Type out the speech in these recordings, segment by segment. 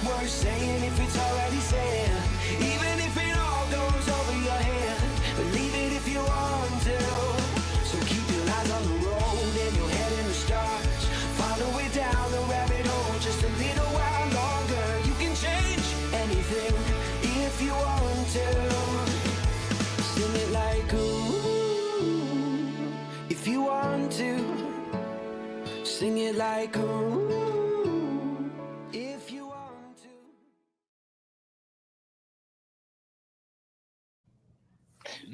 worth saying if it's already said. Even if it all goes over your head, believe it if you want to. So keep your eyes on the road and your head in the stars. Find a way down the rabbit hole just a little while longer. You can change anything if you want to. Sing it like ooh, if you want to. Sing it like ooh, if you want to.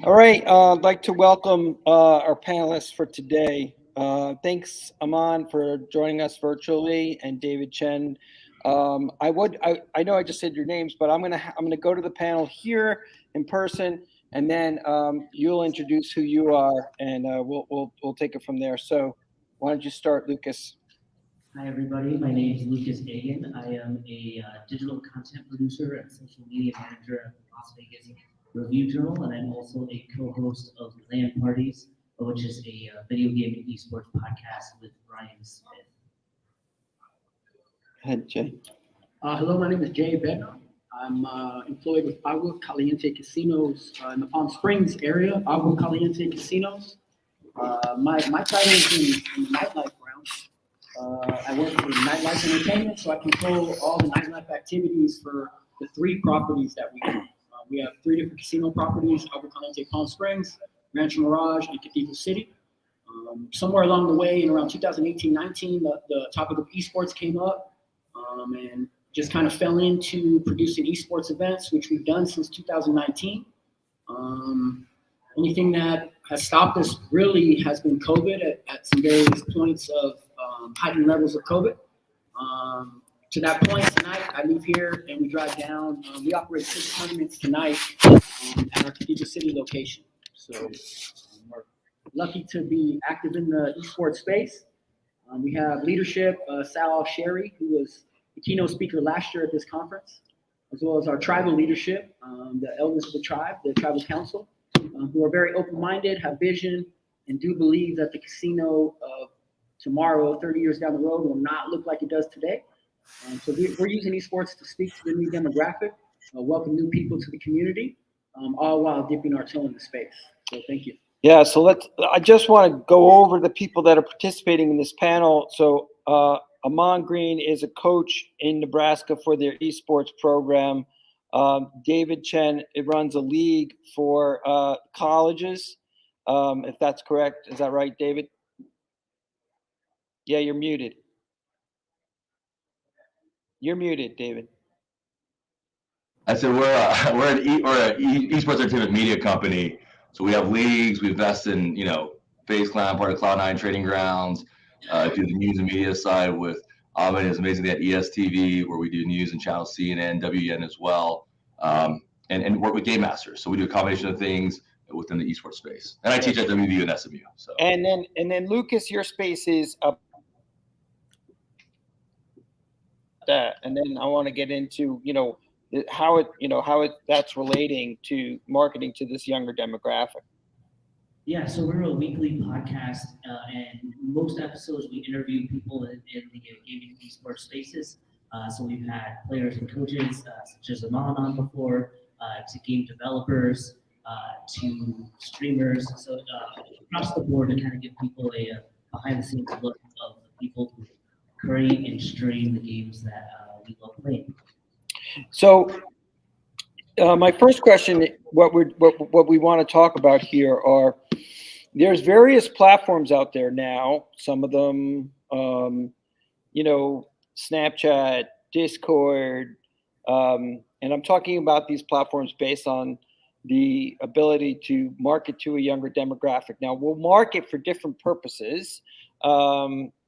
All right, I'd like to welcome our panelists for today. Thanks, Aman, for joining us virtually, and David Chen. I know I just said your names, but I'm gonna go to the panel here in person, and then you'll introduce who you are, and we'll take it from there. So, why don't you start, Lucas? Hi, everybody. My name is Lucas Agan. I am a digital content producer and social media manager at the Las Vegas Review Journal, and I'm also a co-host of LAN Parties, which is a video game and esports podcast with Brian Smith. Go ahead, Jay. Hello, my name is Jay Bednar. I'm employed with Agua Caliente Casinos in the Palm Springs area, Agua Caliente Casinos. My title is in the nightlife realm. I work in nightlife entertainment, so I control all the nightlife activities for the 3 properties that we have. We have 3 different casino properties: Agua Caliente Palm Springs, Rancho Mirage, and Cathedral City. Somewhere along the way, in around 2018-19, the topic of esports came up, and just kind of fell into producing esports events, which we've done since 2019. Anything that has stopped us really has been COVID at some various points of heightened levels of COVID. To that point tonight, I leave here and we drive down. We operate 6 tournaments tonight at our Cathedral City location. So we're lucky to be active in the esports space. We have leadership, Sal Al-Sherry, who was the keynote speaker last year at this conference, as well as our tribal leadership, the elders of the tribe, the tribal council, who are very open-minded, have vision, and do believe that the casino of tomorrow, 30 years down the road, will not look like it does today. So we're using esports to speak to the new demographic, welcome new people to the community, all while dipping our toe in the space. So thank you. Yeah, so I just want to go over the people that are participating in this panel. So Aman Green is a coach in Nebraska for their esports program. David Chen, it runs a league for colleges, if that's correct. Is that right, David? Yeah, you're muted. You're muted, David. I said we're an esports entertainment media company. So we have leagues. We invest in FaZe Clan, part of Cloud9 Trading Grounds. Do the news and media side with Ahmed is amazingly at ESTV, where we do news and channel CNN, WN as well, and work with game masters. So we do a combination of things within the esports space. And I teach at WVU and SMU. So and then Lucas, your space is up. That, and then I want to get into how that's relating to marketing to this younger demographic. Yeah, so we're a weekly podcast, and most episodes we interview people in the gaming and esports spaces. So we've had players and coaches such as Aman on before, to game developers, to streamers. So across the board, to kind of give people a behind-the-scenes look of the people who create and stream the games that we love playing. So my first question, what we want to talk about here are, there's various platforms out there now. Some of them, Snapchat, Discord, and I'm talking about these platforms based on the ability to market to a younger demographic. Now, we'll market for different purposes.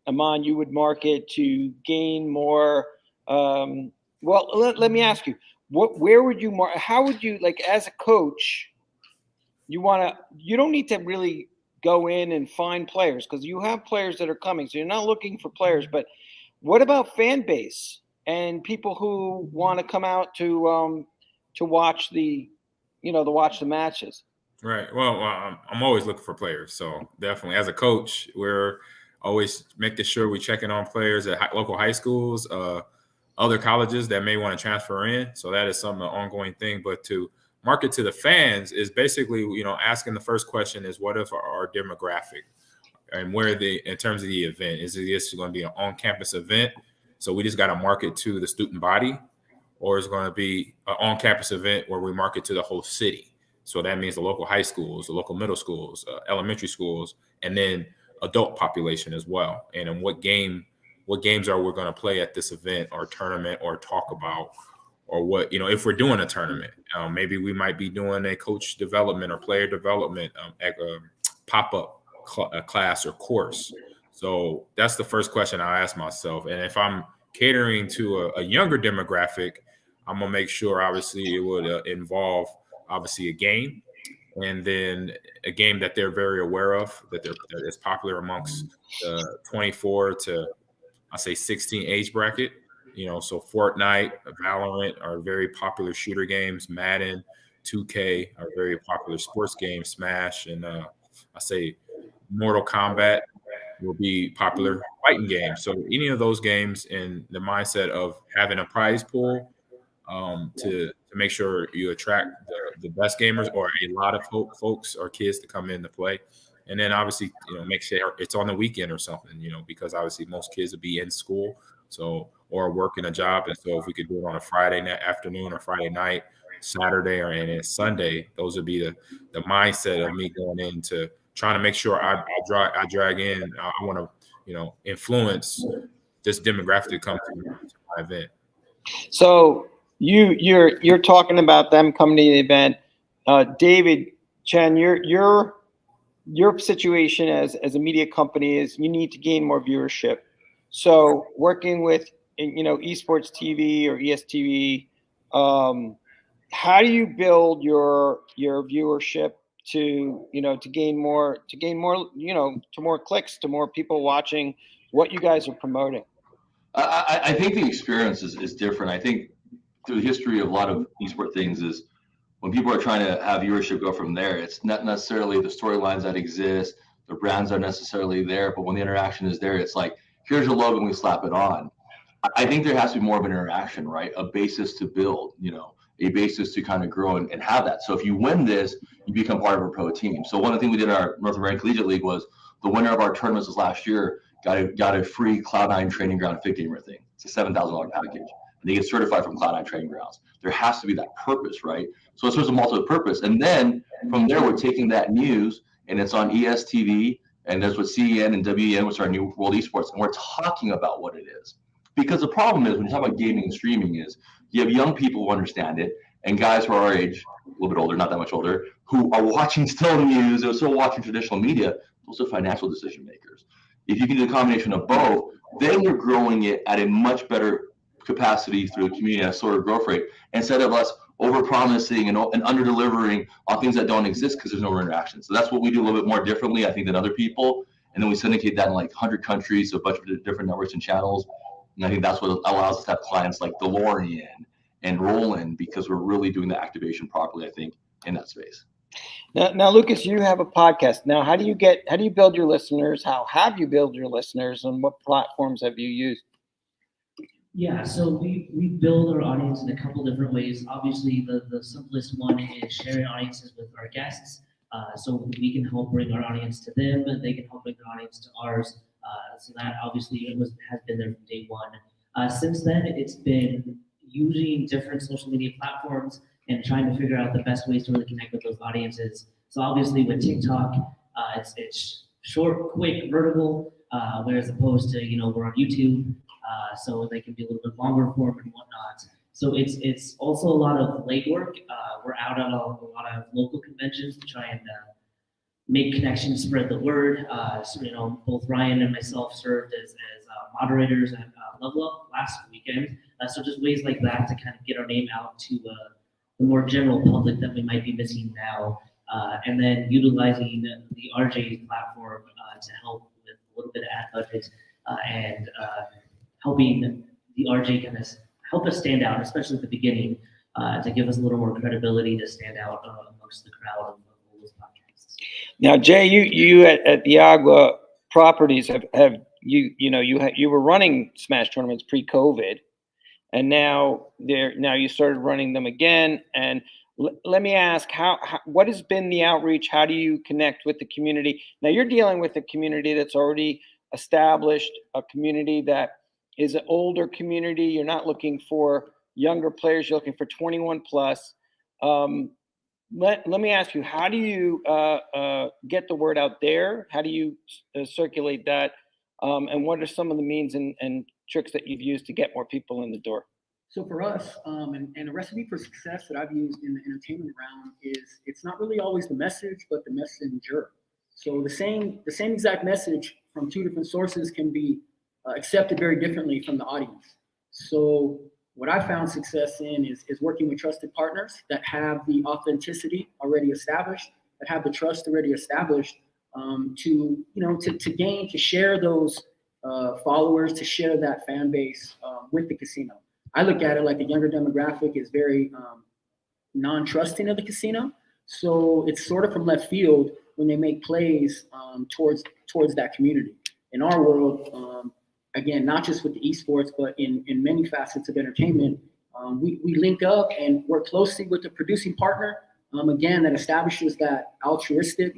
Aman, you would market to gain more. Let me ask you, where would you market? How would you, like, as a coach, you don't need to really go in and find players, because you have players that are coming. So you're not looking for players, but what about fan base and people who want to come out to watch the matches? Right. Well, I'm always looking for players. So definitely, as a coach, we're always making sure we checking on players at local high schools, other colleges that may want to transfer in. So that is some ongoing thing. But to market to the fans is basically, asking the first question is, what if our demographic and where in terms of the event, is this going to be an on-campus event? So we just got to market to the student body, or is it going to be an on-campus event where we market to the whole city? So that means the local high schools, the local middle schools, elementary schools, and then adult population as well. And in what games are we going to play at this event or tournament or talk about, or what, if we're doing a tournament, maybe we might be doing a coach development or player development pop-up class or course. So that's the first question I ask myself. And if I'm catering to a younger demographic, I'm going to make sure, obviously, it would involve, obviously, a game, and then a game that they're very aware of, that is popular amongst the 24 to, I say, 16 age bracket. So Fortnite, Valorant are very popular shooter games. Madden, 2K are very popular sports games. Smash and I say Mortal Kombat will be popular fighting games. So any of those games, in the mindset of having a prize pool to make sure you attract the best gamers or a lot of folks or kids to come in to play. And then obviously, make sure it's on the weekend or something, because obviously most kids will be in school, or working a job. And so if we could do it on a Friday afternoon or Friday night, Saturday, or and Sunday, those would be the mindset of me going into trying to make sure I drag in. I want to, influence this demographic to come to my event. So you're talking about them coming to the event. David Chen, your situation as a media company is you need to gain more viewership. So working with esports TV or ESTV, how do you build your viewership to gain more to more clicks, to more people watching what you guys are promoting? I think the experience is different. I think through the history of a lot of esports things is when people are trying to have viewership go from there, it's not necessarily the storylines that exist, the brands aren't necessarily there, but when the interaction is there, it's like, here's your logo and we slap it on. I think there has to be more of an interaction, right? A basis to build, a basis to kind of grow and have that. So if you win this, you become part of a pro team. So one of the things we did in our North American Collegiate League was the winner of our tournaments this last year got a free Cloud9 training ground fit gamer thing. It's a $7,000 package. And they get certified from Cloud9 training grounds. There has to be that purpose, right? So it's sort of multi-purpose. And then from there, we're taking that news and it's on ESTV, and that's what CEN and WEN, which are New World Esports, and we're talking about what it is. Because the problem is when you talk about gaming and streaming is you have young people who understand it, and guys who are our age, a little bit older, not that much older, who are watching still news, they're still watching traditional media. Those are financial decision makers. If you can do a combination of both, then you're growing it at a much better capacity through the community at a slower growth rate, instead of us over-promising and under-delivering on things that don't exist because there's no interaction. So that's what we do a little bit more differently, I think, than other people. And then we syndicate that in like 100 countries, so a bunch of different networks and channels. And I think that's what allows us to have clients like DeLorean and Roland, because we're really doing the activation properly, I think, in that space. Now, Lucas, you have a podcast. Now, how do you build your listeners? How have you built your listeners, and what platforms have you used? Yeah, so we build our audience in a couple different ways. Obviously, the simplest one is sharing audiences with our guests. So we can help bring our audience to them, and they can help bring their audience to ours. So that obviously has been there from day one. Since then, it's been using different social media platforms and trying to figure out the best ways to really connect with those audiences. So obviously with TikTok, it's short, quick, vertical, whereas opposed to, we're on YouTube, so they can be a little bit longer form and whatnot. So it's also a lot of late work. We're out at a lot of local conventions to try and make connections, spread the word. So, both Ryan and myself served as moderators at Level Up last weekend. So just ways like that to kind of get our name out to the more general public that we might be missing now. And then utilizing the RJ platform to help with a little bit of ad budget and helping the RJ kind of help us stand out, especially at the beginning, to give us a little more credibility to stand out amongst the crowd of all those podcasts. Now, Jay, you at the Agua Properties have you were running Smash tournaments pre-COVID, and now you started running them again. And let me ask, what has been the outreach? How do you connect with the community? Now you're dealing with a community that's already established, a community that is an older community. You're not looking for younger players. You're looking for 21 plus. Let me ask you, how do you get the word out there? How do you circulate that? And what are some of the means and tricks that you've used to get more people in the door? So for us, and a recipe for success that I've used in the entertainment realm is it's not really always the message, but the messenger. So the same exact message from two different sources can be accepted very differently from the audience. So what I found success in is working with trusted partners that have the authenticity already established, that have the trust already established, to share those followers, to share that fan base with the casino. I look at it like the younger demographic is very non-trusting of the casino. So it's sort of from left field when they make plays towards that community. In our world, again, not just with the esports, but in many facets of entertainment, we link up and work closely with the producing partner, again, that establishes that altruistic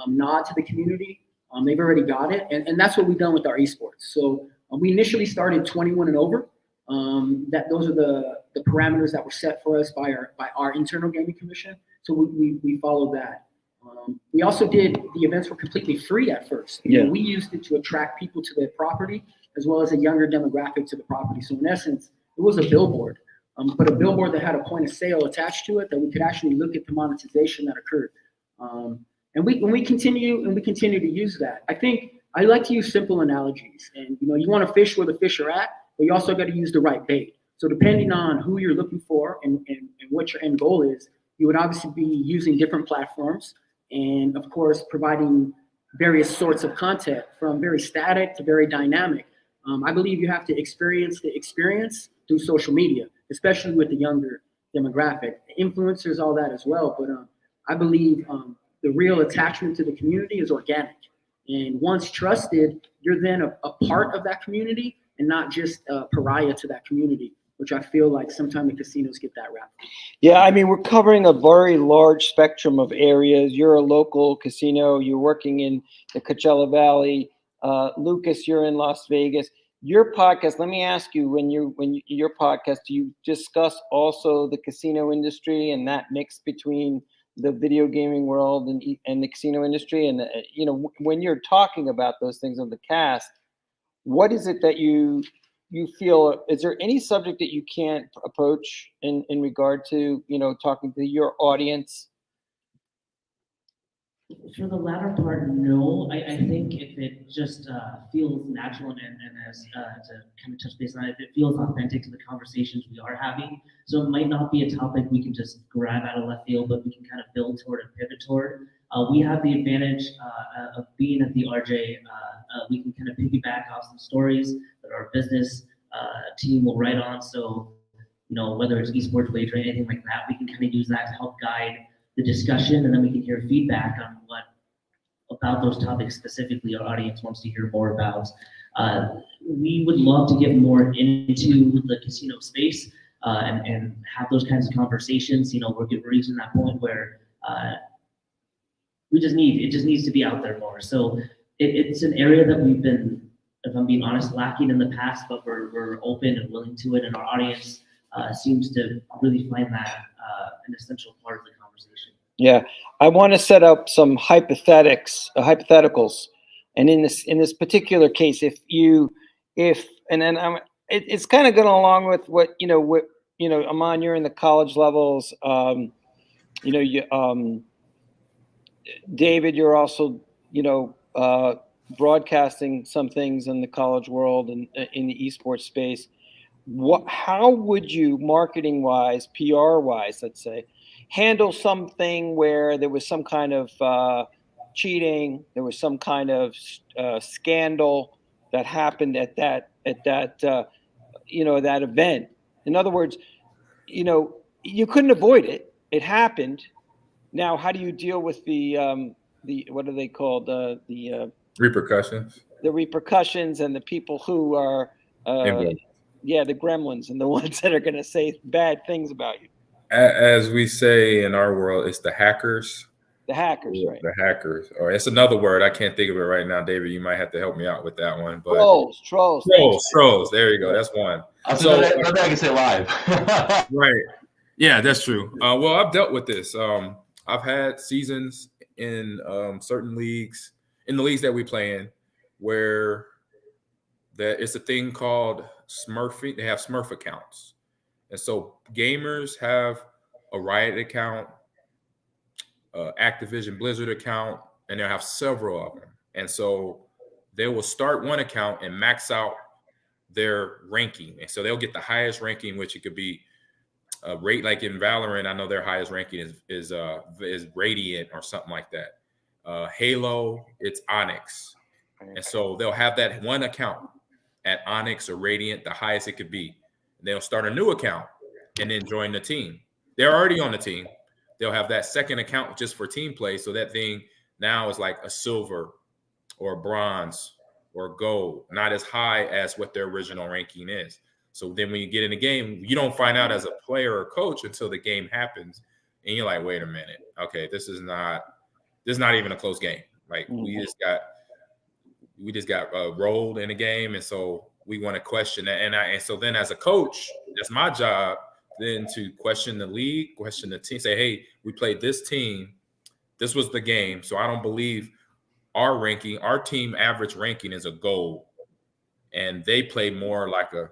nod to the community. They've already got it. And that's what we've done with our esports. So we initially started 21 and over. Those are the parameters that were set for us by our internal gaming commission. So we followed that. We also did the events were completely free at first. Yeah. We used it to attract people to the property as well as a younger demographic to the property. So in essence, it was a billboard, but a billboard that had a point of sale attached to it that we could actually look at the monetization that occurred. And we continue to use that. I think I like to use simple analogies, and you want to fish where the fish are at, but you also got to use the right bait. So depending on who you're looking for and what your end goal is, you would obviously be using different platforms and of course providing various sorts of content from very static to very dynamic. I believe you have to experience the experience through social media, especially with the younger demographic, influencers, all that as well. But I believe the real attachment to the community is organic. And once trusted, you're then a part of that community and not just a pariah to that community, which I feel like sometimes the casinos get that rap. Yeah, I mean, we're covering a very large spectrum of areas. You're a local casino. You're working in the Coachella Valley. Lucas, you're in Las Vegas. Your podcast, let me ask you, when your podcast, do you discuss also the casino industry and that mix between the video gaming world and the casino industry? And when you're talking about those things on the cast, what is it that you feel, is there any subject that you can't approach in regard to talking to your audience? For the latter part, no. I think if it just feels natural and as to kind of touch base on it, if it feels authentic to the conversations we are having, so it might not be a topic we can just grab out of left field, but we can kind of build toward and pivot toward. We have the advantage of being at the RJ. We can kind of piggyback off some stories that our business team will write on. So, whether it's esports wagering, anything like that, we can kind of use that to help guide the discussion, and then we can hear feedback on what about those topics specifically our audience wants to hear more about. We would love to get more into the casino space and have those kinds of conversations. We're reaching that point where it just needs to be out there more. So it's an area that we've been, if I'm being honest, lacking in the past, but we're open and willing to it, and our audience seems to really find that an essential part of the conversation. Yeah, I want to set up some hypotheticals, and in this particular case, it's kind of going along with what Aman, you're in the college levels. David, you're also broadcasting some things in the college world and in the esports space. How would you, marketing wise, PR wise, let's say, handle something where there was some kind of cheating, there was some kind of scandal that happened at that event? In other words, you couldn't avoid it. It happened. Now, how do you deal with the what are they called? The repercussions. The repercussions and the people who are the gremlins and the ones that are going to say bad things about you. As we say in our world, it's the hackers. The hackers, right? The hackers. Or it's another word. I can't think of it right now, David. You might have to help me out with that one. But Trolls. There you go. That's one. So nothing I can say live. Right. Yeah, that's true. Well, I've dealt with this. I've had seasons in certain leagues, in the leagues that we play in, where it's a thing called Smurfing. They have Smurf accounts. And so gamers have a Riot account, Activision Blizzard account, and they'll have several of them. And so they will start one account and max out their ranking. And so they'll get the highest ranking, which it could be rate, like in Valorant, I know their highest ranking is Radiant or something like that. Halo, it's Onyx. And so they'll have that one account at Onyx or Radiant, the highest it could be. They'll start a new account and then join the team. They're already on the team. They'll have that second account just for team play. So that thing now is like a silver or a bronze or a gold, not as high as what their original ranking is. So then when you get in the game, you don't find out as a player or coach until the game happens. And you're like, wait a minute. Okay, this is not even a close game. Like we just got rolled in the game. And so we want to question that. And so then as a coach, that's my job then to question the league, question the team, say, hey, we played this team. This was the game. So I don't believe our ranking, our team average ranking is a gold. And they played more like a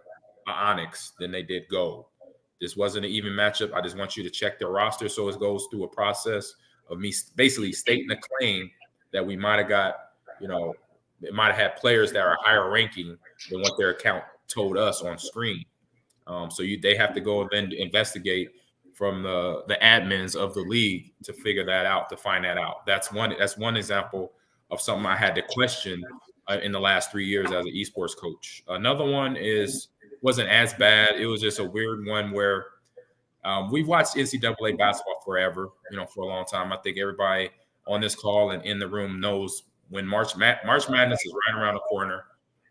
Onyx than they did gold. This wasn't an even matchup. I just want you to check their roster. So it goes through a process of me basically stating a claim that we might have got, it might have had players that are higher ranking than what their account told us on screen. So they have to go and then investigate from the admins of the league to figure that out, to find that out. That's one example of something I had to question in the last 3 years as an esports coach. Another one wasn't as bad. It was just a weird one where we've watched NCAA basketball forever, for a long time. I think everybody on this call and in the room knows when March Madness is right around the corner.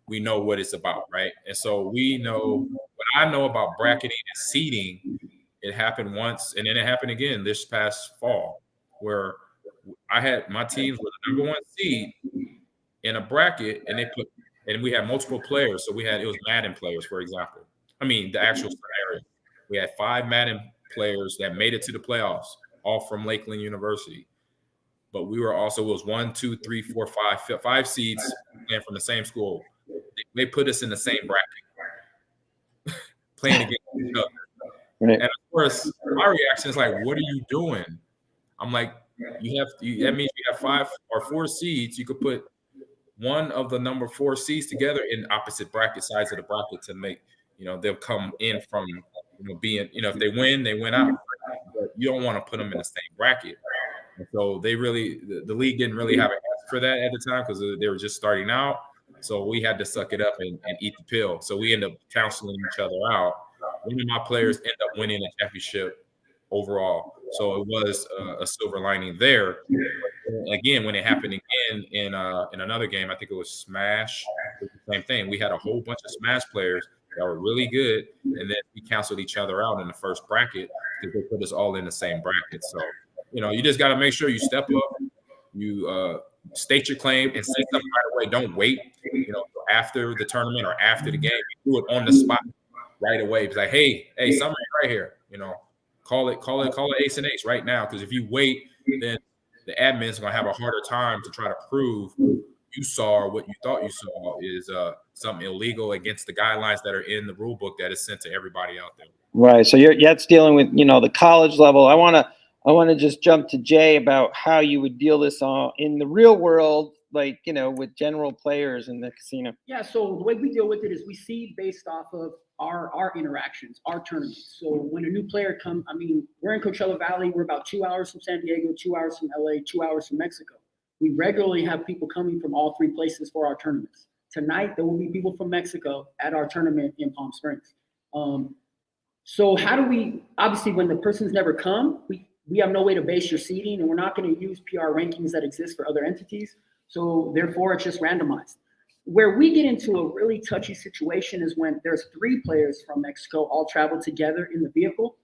We know what it's about, right? And so we know what I know about bracketing and seeding. It happened once, and then it happened again this past fall, where I had my teams with the number 1 seed in a bracket, and we had multiple players. So it was Madden players, for example. I mean, the actual scenario. We had 5 Madden players that made it to the playoffs, all from Lakeland University. But we were also, it was 1, 2, 3, 4, 5 seeds and from the same school. They put us in the same bracket, playing against each other. Right. And of course, my reaction is like, "What are you doing?" I'm like, that means you have 5 or 4 seeds. You could put one of the number 4 seeds together in opposite bracket sides of the bracket to make, they'll come in from, being, if they win, they win out. But you don't want to put them in the same bracket. And so the league didn't really have an answer for that at the time because they were just starting out. So we had to suck it up and eat the pill. So we ended up counseling each other out. One of my players ended up winning a championship overall. So it was a silver lining there. Again, when it happened again in another game, I think it was Smash. It was the same thing. We had a whole bunch of Smash players that were really good, and then we canceled each other out in the first bracket because they put us all in the same bracket. So, you just got to make sure you step up, you state your claim and say something right away. Don't wait, after the tournament or after the game. You do it on the spot right away. It's like, hey, somebody right here, call it ace and ace right now. Because if you wait, then the admin's gonna have a harder time to try to prove you saw or what you thought you saw is something illegal against the guidelines that are in the rule book that is sent to everybody out there. Right. So that's dealing with the college level. I want to just jump to Jay about how you would deal this in the real world, like with general players in the casino. Yeah. So the way we deal with it is we seed based off of our interactions, our tournaments. So when a new player comes, we're in Coachella Valley. We're about 2 hours from San Diego, 2 hours from LA, 2 hours from Mexico. We regularly have people coming from all 3 places for our tournaments. Tonight, there will be people from Mexico at our tournament in Palm Springs. So how do we, obviously when the person's never come, we have no way to base your seeding, and we're not going to use PR rankings that exist for other entities. So therefore it's just randomized. where we get into a really touchy situation is when there's 3 players from Mexico all travel together in the vehicle.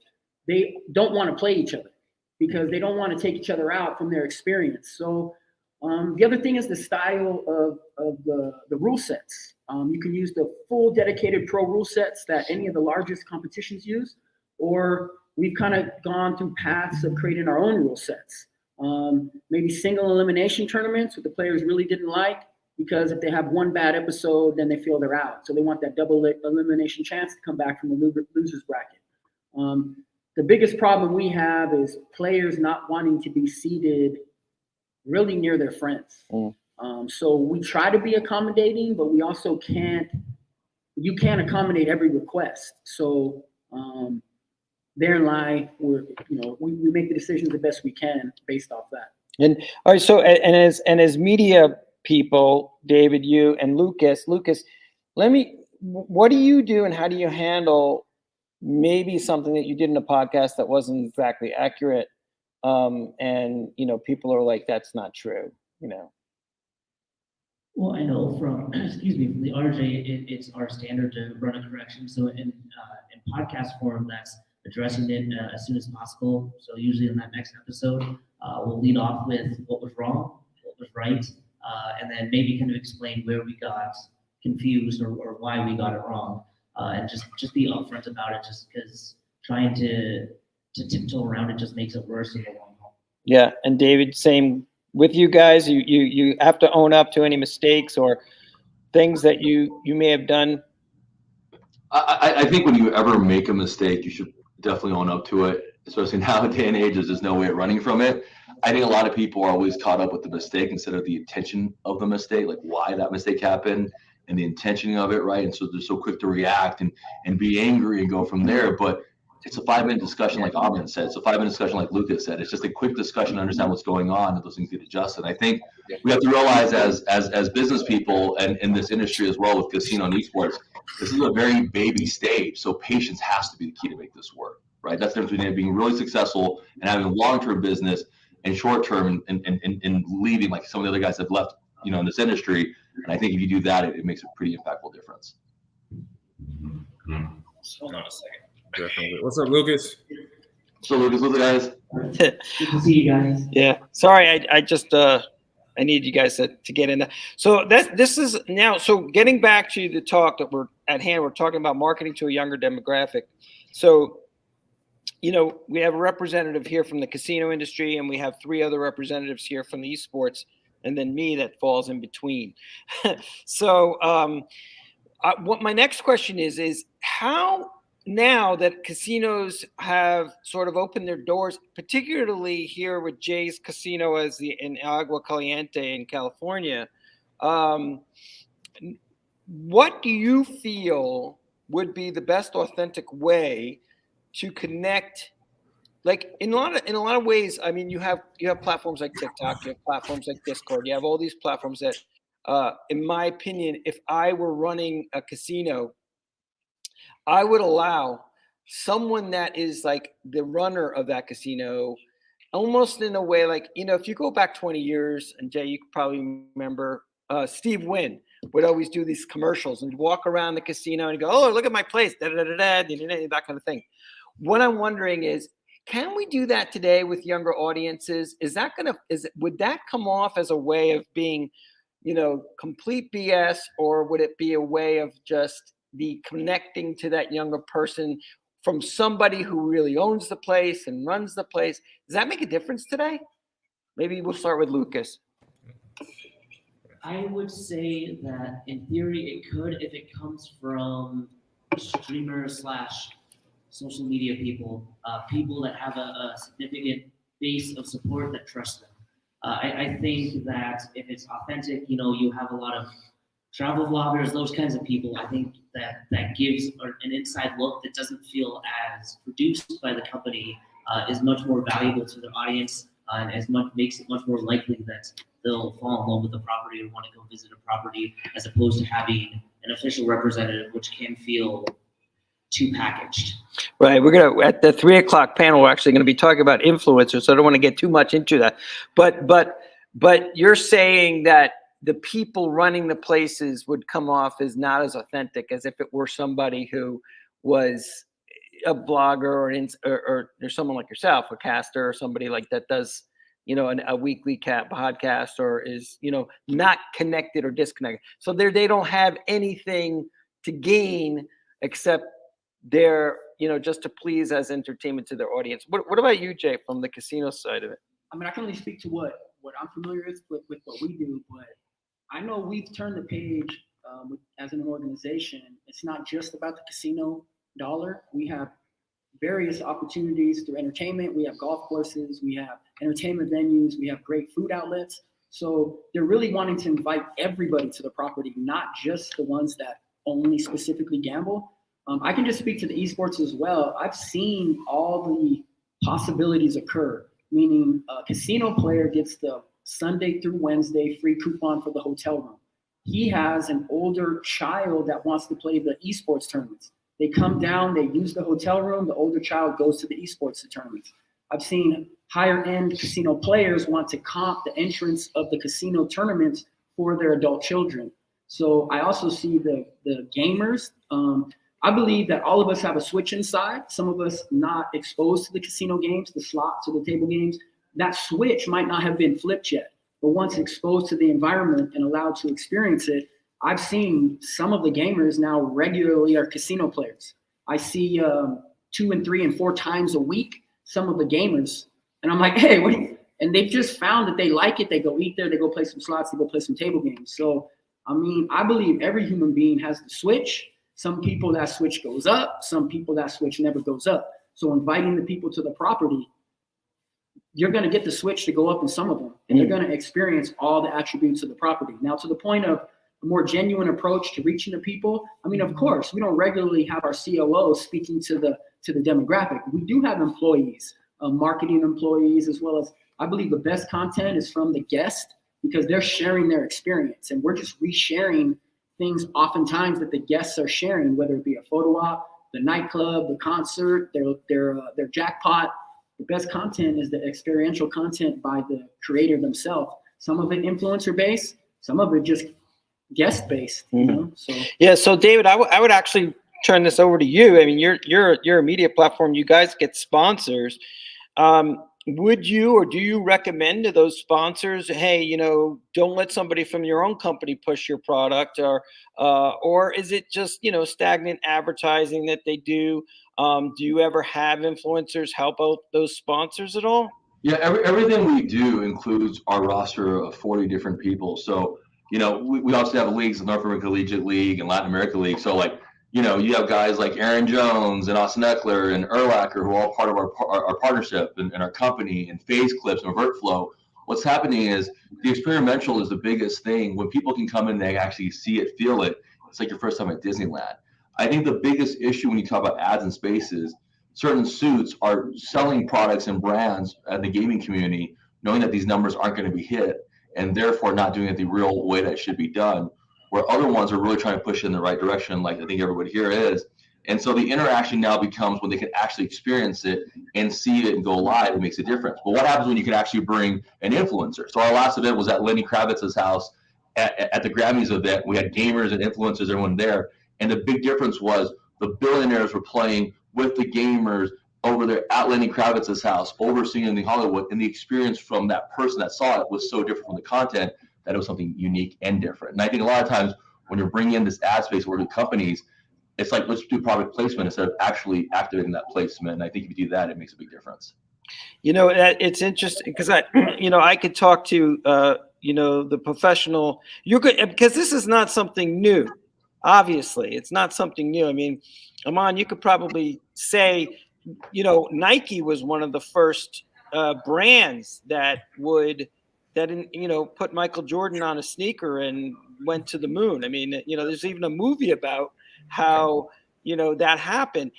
They don't want to play each other because they don't want to take each other out from their experience. So the other thing is the style of the rule sets. You can use the full dedicated pro rule sets that any of the largest competitions use, or we've kind of gone through paths of creating our own rule sets. Maybe single elimination tournaments, what the players really didn't like, because if they have one bad episode, then they feel they're out. So they want that double elimination chance to come back from the loser's bracket. The biggest problem we have is players not wanting to be seated really near their friends. So we try to be accommodating, but we also you can't accommodate every request. So therein lie, we make the decisions the best we can based off that. And all right, so as media people, David, you and Lucas, what do you do and how do you handle maybe something that you did in a podcast that wasn't exactly accurate? And people are like, that's not true, Well, I know from from the RJ, it's our standard to run a correction. So in podcast form, that's addressing it as soon as possible. So usually in that next episode, we'll lead off with what was wrong, what was right, and then maybe kind of explain where we got confused or why we got it wrong, and just be upfront about it. Just because trying to tiptoe around it just makes it worse in the long haul. Yeah, and David, same with you guys. You have to own up to any mistakes or things that you may have done. I think when you ever make a mistake, you should definitely own up to it, especially nowadays and age, there's no way of running from it. I think a lot of people are always caught up with the mistake instead of the intention of the mistake, like why that mistake happened and the intention of it, right? And so they're so quick to react and be angry and go from there. But it's a 5-minute discussion, like Ahmed said. It's a 5-minute discussion, like Lucas said. It's just a quick discussion to understand what's going on and those things get adjusted. I think we have to realize as business people and in this industry as well with casino and esports, this is a very baby stage. So patience has to be the key to make this work, right? That's the difference between being really successful and having a long-term business and short-term and leaving like some of the other guys have left, in this industry. And I think if you do that, it makes a pretty impactful difference. Hold on a second. Definitely. What's up, Lucas? So Lucas, what's up, guys? Good to see you guys. Yeah, sorry, I just I need you guys to get in there. So this is now. So getting back to the talk that we're at hand, we're talking about marketing to a younger demographic. So, we have a representative here from the casino industry, and we have 3 other representatives here from the esports, and then me that falls in between. So, what my next question is how, now that casinos have sort of opened their doors, particularly here with Jay's Casino in Agua Caliente in California, what do you feel would be the best authentic way to connect? Like in a lot of ways, I mean, you have platforms like TikTok, you have platforms like Discord, you have all these platforms that, in my opinion, if I were running a casino, I would allow someone that is like the runner of that casino, almost in a way like, if you go back 20 years, and Jay, you could probably remember, Steve Wynn would always do these commercials and walk around the casino and go, oh, look at my place, that kind of thing. What I'm wondering is, can we do that today with younger audiences? Would that come off as a way of being, complete BS, or would it be a way of just the connecting to that younger person from somebody who really owns the place and runs the place? Does that make a difference today? Maybe we'll start with Lucas. I would say that in theory it could, if it comes from streamers / social media people, people that have a significant base of support that trust them. I think that if it's authentic, you have a lot of travel vloggers, those kinds of people. I think that gives an inside look that doesn't feel as produced by the company, is much more valuable to their audience, and makes it much more likely that they'll fall in love with the property or want to go visit a property, as opposed to having an official representative, which can feel too packaged. Right. We're going to, at the 3:00 panel, we're actually going to be talking about influencers. So I don't want to get too much into that, but you're saying that the people running the places would come off as not as authentic as if it were somebody who was a blogger or someone like yourself, a caster, or somebody like that does, a weekly podcast, or is, not connected or disconnected. So they don't have anything to gain except their, just to please as entertainment to their audience. What about you, Jay, from the casino side of it? I mean, I can only speak to what I'm familiar with what we do, but I know we've turned the page as an organization. It's not just about the casino dollar. We have various opportunities through entertainment. We have golf courses, we have entertainment venues, we have great food outlets. So they're really wanting to invite everybody to the property, not just the ones that only specifically gamble. I can just speak to the esports as well. I've seen all the possibilities occur, meaning a casino player gets the Sunday through Wednesday free coupon for the hotel room. He has an older child that wants to play the esports tournaments. They come down, they use the hotel room, the older child goes to the esports tournaments. I've seen higher end casino players want to comp the entrance of the casino tournaments for their adult children. So I also see the gamers. I believe that all of us have a switch inside. Some of us not exposed to the casino games, the slots or the table games. That switch might not have been flipped yet, but once exposed to the environment and allowed to experience it, I've seen some of the gamers now regularly are casino players. I see 2 and 3 and 4 times a week some of the gamers, and I'm like, hey, wait. And they've just found that they like it. They go eat there, they go play some slots, they go play some table games. So, I mean, I believe every human being has the switch. Some people that switch goes up, some people that switch never goes up. So inviting the people to the property, you're going to get the switch to go up in some of them, and they're going to experience all the attributes of the property. Now, to the point of a more genuine approach to reaching the people, I mean, of course, we don't regularly have our COO speaking to the demographic. We do have employees, marketing employees, as well as, I believe the best content is from the guest, because they're sharing their experience, and we're just resharing things oftentimes that the guests are sharing, whether it be a photo op, the nightclub, the concert, their jackpot. The best content is the experiential content by the creator themselves. Some of it influencer based, some of it just guest based. So yeah. So David, I would actually turn this over to you. I mean, you're a media platform. You guys get sponsors. Would you, or do you recommend to those sponsors, hey, don't let somebody from your own company push your product, or is it just, stagnant advertising that they do? Do you ever have influencers help out those sponsors at all? Yeah, everything we do includes our roster of 40 different people. So, we also have leagues, the North American Collegiate League and Latin America League. So you have guys like Aaron Jones and Austin Eckler and Urlacher, who are all part of our partnership and our company, and Phase Clips and VertFlow. What's happening is the experiential is the biggest thing. When people can come in, they actually see it, feel it. It's like your first time at Disneyland. I think the biggest issue when you talk about ads and spaces, certain suits are selling products and brands at the gaming community, knowing that these numbers aren't going to be hit, and therefore not doing it the real way that it should be done, where other ones are really trying to push in the right direction, like I think everybody here is. And so the interaction now becomes when they can actually experience it and see it and go live, it makes a difference. But what happens when you can actually bring an influencer? So our last event was at Lenny Kravitz's house at the Grammys event. We had gamers and influencers, everyone there. And the big difference was the billionaires were playing with the gamers over there at Lenny Kravitz's house, overseeing the Hollywood, and the experience from that person that saw it was so different from the content that it was something unique and different. And I think a lot of times when you're bringing in this ad space or to companies, it's like, let's do product placement instead of actually activating that placement. And I think if you do that, it makes a big difference. It's interesting because I could talk to, the professional, because this is not something new. Obviously, it's not something new. I mean, Aman, you could probably say, Nike was one of the first brands that put Michael Jordan on a sneaker and went to the moon. I mean, there's even a movie about how, that happened.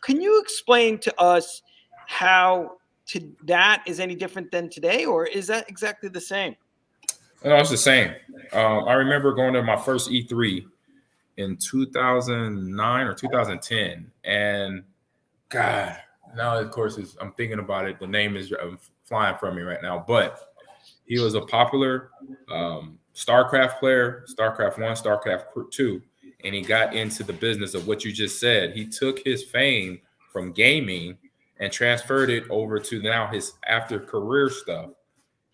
Can you explain to us how that is any different than today, or is that exactly the same? No, it's the same. I remember going to my first E3 in 2009 or 2010, and God, now of course I'm thinking about it. The name is flying from me right now, but he was a popular StarCraft player, StarCraft 1, StarCraft 2, and he got into the business of what you just said. He took his fame from gaming and transferred it over to now his after career stuff.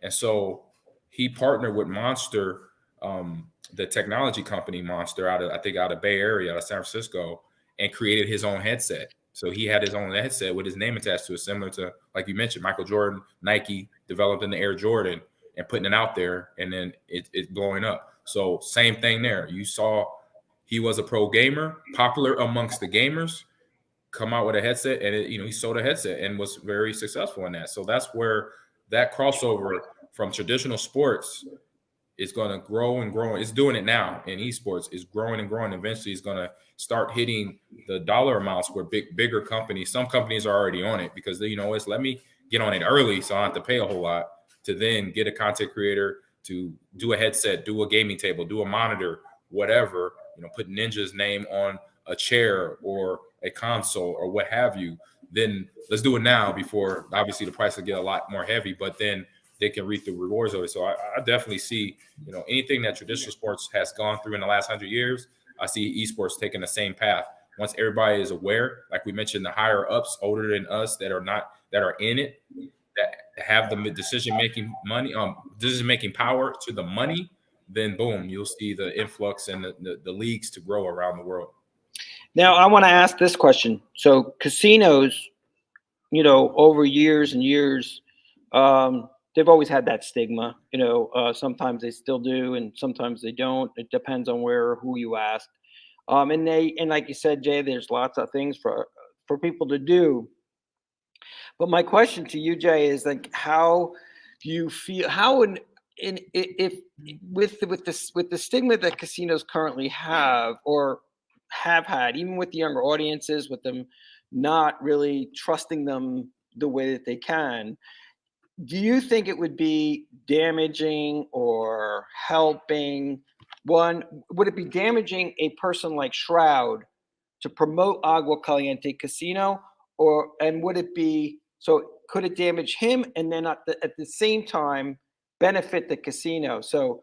And so he partnered with Monster, the technology company Monster out of Bay Area, out of San Francisco, and created his own headset. So he had his own headset with his name attached to it, similar to, like you mentioned, Michael Jordan, Nike developing the Air Jordan and putting it out there, and then it's blowing up. So same thing there. You saw he was a pro gamer, popular amongst the gamers, come out with a headset, and he sold a headset and was very successful in that. So that's where that crossover from traditional sports is going to grow and grow. It's doing it now in esports. It's growing and growing. Eventually, it's going to start hitting the dollar amounts where bigger companies. Some companies are already on it because let me get on it early, so I don't have to pay a whole lot to then get a content creator to do a headset, do a gaming table, do a monitor, whatever. Put Ninja's name on a chair or a console or what have you. Then let's do it now before obviously the price will get a lot more heavy, but then they can reap the rewards of it. So I definitely see, anything that traditional sports has gone through in the last 100 years, I see esports taking the same path. Once everybody is aware, like we mentioned, the higher ups, older than us, that are in it, that have the decision-making power to the money, then boom, you'll see the influx and the leagues to grow around the world. Now, I want to ask this question. So casinos, over years and years, they've always had that stigma. Sometimes they still do, and sometimes they don't. It depends on where or who you ask. And like you said, Jay, there's lots of things for people to do. But my question to you, Jay, is like, how do you feel? How if with the stigma that casinos currently have or have had, even with the younger audiences, with them not really trusting them the way that they can, do you think it would be damaging or helping? One, would it be damaging a person like Shroud to promote Agua Caliente Casino, and would it be, so could it damage him and then at the same time benefit the casino? So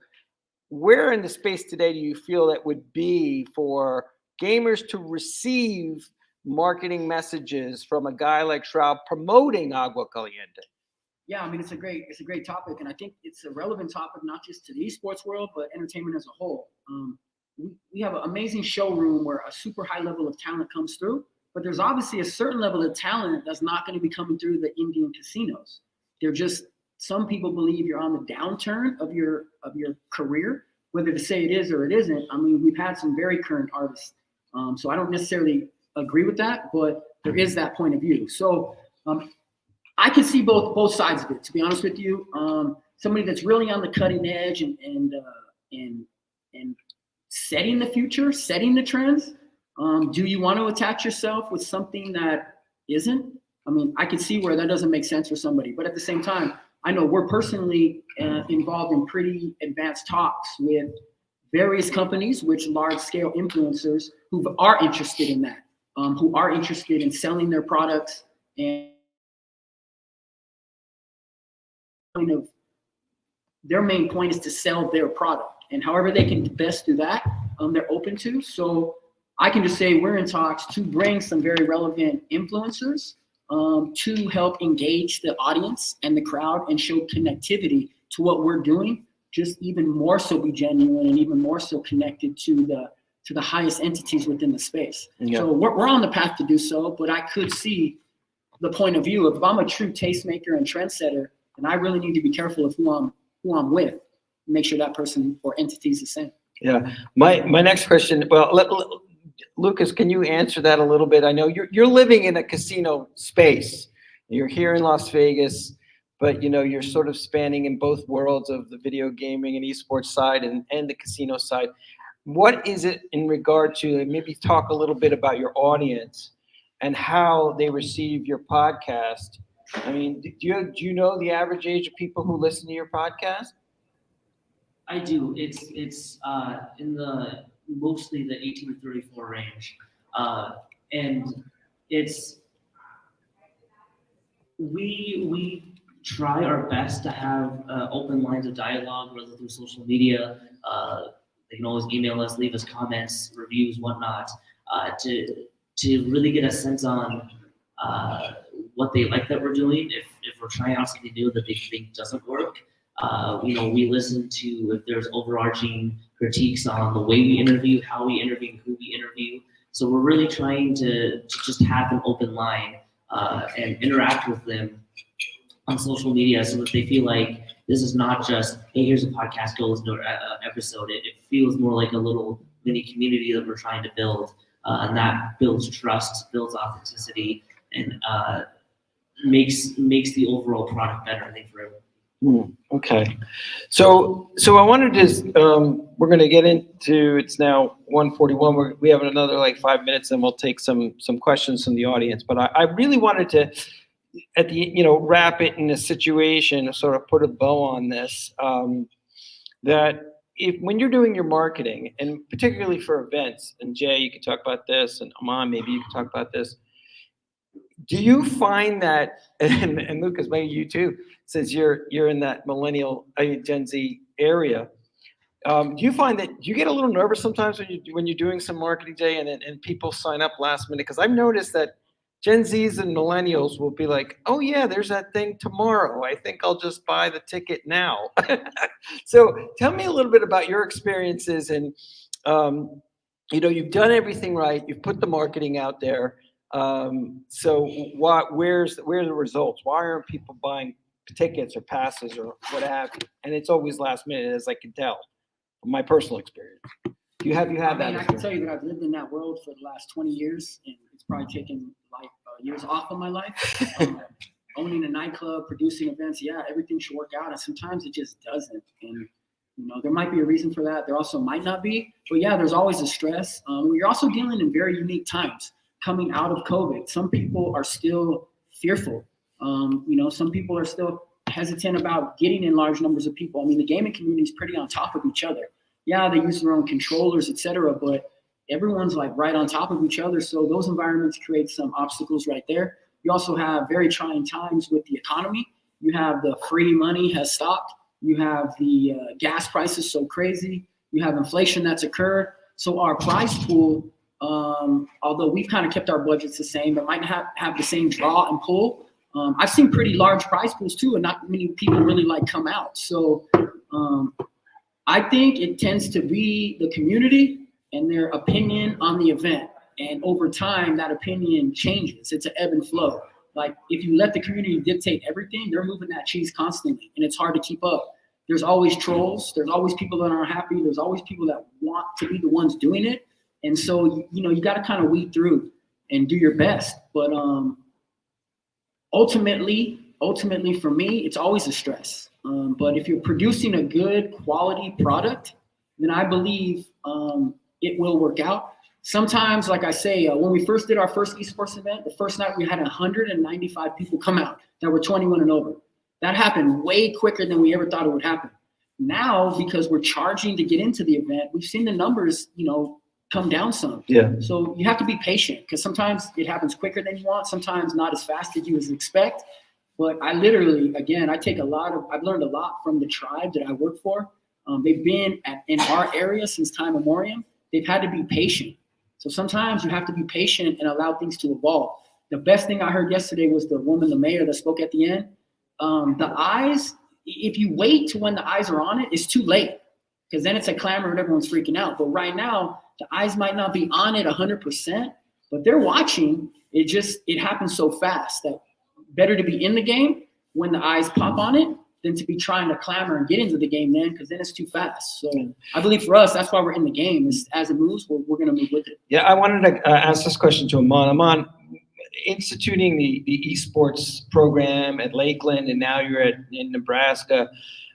where in the space today do you feel that would be for gamers to receive marketing messages from a guy like Shroud promoting Agua Caliente? Yeah, I mean, it's a great topic, and I think it's a relevant topic not just to the esports world, but entertainment as a whole. We have an amazing showroom where a super high level of talent comes through, but there's obviously a certain level of talent that's not going to be coming through the Indian casinos. They're just, some people believe you're on the downturn of your career, whether to say it is or it isn't. I mean, we've had some very current artists, so I don't necessarily agree with that, but there is that point of view. So I can see both sides of it, to be honest with you. Somebody that's really on the cutting edge and setting the future, setting the trends. Do you want to attach yourself with something that isn't? I mean, I can see where that doesn't make sense for somebody, but at the same time, I know we're personally involved in pretty advanced talks with various companies, which large-scale influencers who are interested in that, who are interested in selling their products, and their main point is to sell their product, and however they can best do that, they're open to. So I can just say we're in talks to bring some very relevant influencers to help engage the audience and the crowd and show connectivity to what we're doing, just even more so be genuine and even more so connected to the highest entities within the space. Yeah. So we're on the path to do so, but I could see the point of view of, if I'm a true tastemaker and trendsetter, then I really need to be careful of who I'm with, make sure that person or entity is the same. Yeah. My next question, well, Lucas, can you answer that a little bit? I know you're living in a casino space. You're here in Las Vegas, but you're sort of spanning in both worlds of the video gaming and esports side and the casino side. What is it in regard to, maybe talk a little bit about your audience and how they receive your podcast? I mean, do you know the average age of people who listen to your podcast? I do. It's in the mostly the 18 to 34 range, and it's we try our best to have open lines of dialogue, whether through social media. They can always email us, leave us comments, reviews, whatnot, to really get a sense on what they like that we're doing. If we're trying out something new that they think doesn't work, we listen to if there's overarching critiques on the way we interview, how we interview, who we interview. So we're really trying to just have an open line and interact with them on social media so that they feel like this is not just, hey, here's a podcast, go listen to an episode. It feels more like a little mini community that we're trying to build, and that builds trust, builds authenticity, and makes the overall product better, I think, for everyone. Okay. So I wanted to, we're going to get into, it's now 1:41. We have another like 5 minutes and we'll take some questions from the audience. But I really wanted to, at the, wrap it in a situation, sort of put a bow on this, that when you're doing your marketing, and particularly for events, and Jay, you can talk about this, and Aman, maybe you can talk about this. Do you find that, and Lucas, maybe you too, since you're in that millennial, Gen Z area, do you find that you get a little nervous sometimes when you're doing some marketing, Jay, and people sign up last minute? Because I've noticed that Gen Zs and millennials will be like, oh yeah, there's that thing tomorrow. I think I'll just buy the ticket now. So tell me a little bit about your experiences, and you've done everything right. You've put the marketing out there. So where's the results? Why aren't people buying tickets or passes or what have you? And it's always last minute, as I can tell from my personal experience. Have you had that? I can tell you that I've lived in that world for the last 20 years, and it's probably taken years off of my life. Owning a nightclub, producing events, yeah, everything should work out, and sometimes it just doesn't. And there might be a reason for that. There also might not be, but yeah, there's always a stress. You're also dealing in very unique times. Coming out of COVID, some people are still fearful. Some people are still hesitant about getting in large numbers of people. I mean, the gaming community is pretty on top of each other. Yeah, they use their own controllers, etc., but everyone's like right on top of each other. So those environments create some obstacles right there. You also have very trying times with the economy. You have the free money has stopped. You have the gas prices so crazy. You have inflation that's occurred. So our prize pool, although we've kind of kept our budgets the same, but might not have the same draw and pull. I've seen pretty large prize pools too, and not many people really come out. So I think it tends to be the community and their opinion on the event. And over time, that opinion changes. It's an ebb and flow. Like if you let the community dictate everything, they're moving that cheese constantly, and it's hard to keep up. There's always trolls. There's always people that aren't happy. There's always people that want to be the ones doing it. And so, you got to kind of weed through and do your best. But ultimately for me, it's always a stress. But if you're producing a good quality product, then I believe it will work out. Sometimes, like I say, when we first did our first esports event, the first night we had 195 people come out that were 21 and over. That happened way quicker than we ever thought it would happen. Now, because we're charging to get into the event, we've seen the numbers, come down some. Yeah. So you have to be patient, because sometimes it happens quicker than you want, sometimes not as fast as you expect. But I literally, again, I've learned a lot from the tribe that I work for. They've been in our area since time immemorial. They've had to be patient. So sometimes you have to be patient and allow things to evolve. The best thing I heard yesterday was the woman, the mayor that spoke at the end. The eyes, if you wait to when the eyes are on it, it's too late, because then it's a clamor and everyone's freaking out. But right now, the eyes might not be on it 100%, but they're watching. It happens so fast that better to be in the game when the eyes pop on it than to be trying to clamor and get into the game then, because then it's too fast. So I believe for us, that's why we're in the game. As it moves, we're going to move with it. Yeah, I wanted to ask this question to Aman. Aman, instituting the esports program at Lakeland, and now you're in Nebraska,